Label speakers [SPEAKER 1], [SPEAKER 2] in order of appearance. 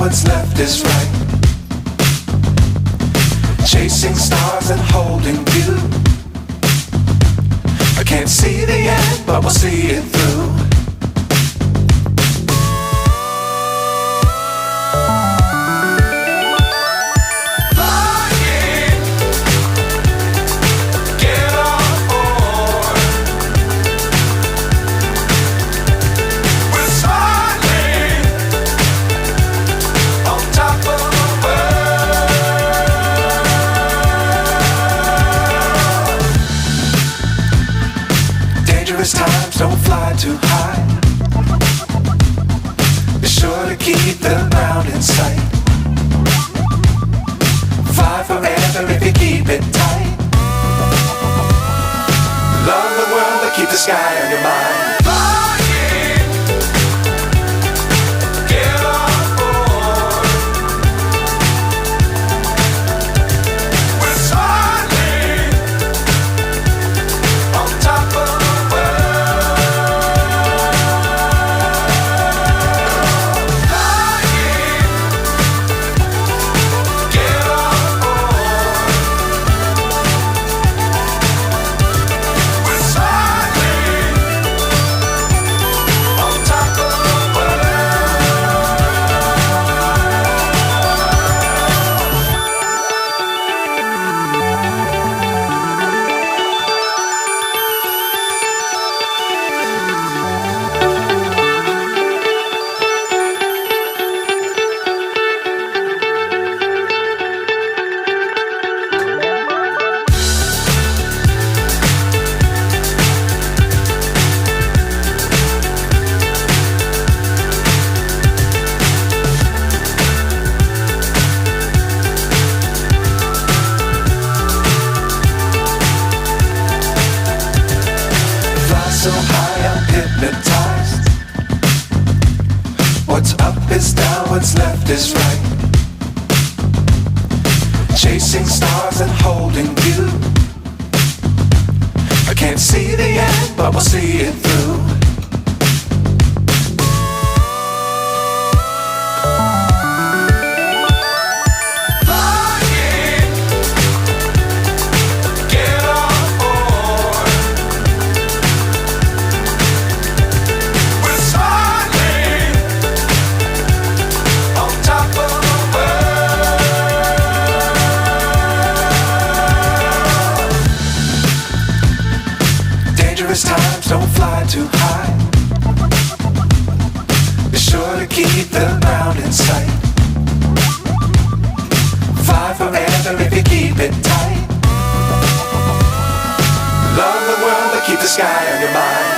[SPEAKER 1] what's left is right. Chasing stars and holding you. I can't see the end, but we'll see it through. Times don't fly too high. Be sure to keep the ground in sight. Fly forever if you keep it tight. Love the world but keep the sky on your mind. So high I'm hypnotized. What's up is down, what's left is right. Chasing stars and holding you. I can't see the end, but we'll see it through. Times don't fly too high. Be sure to keep the ground in sight. Fly forever if you keep it tight. Love the world but keep the sky on your mind.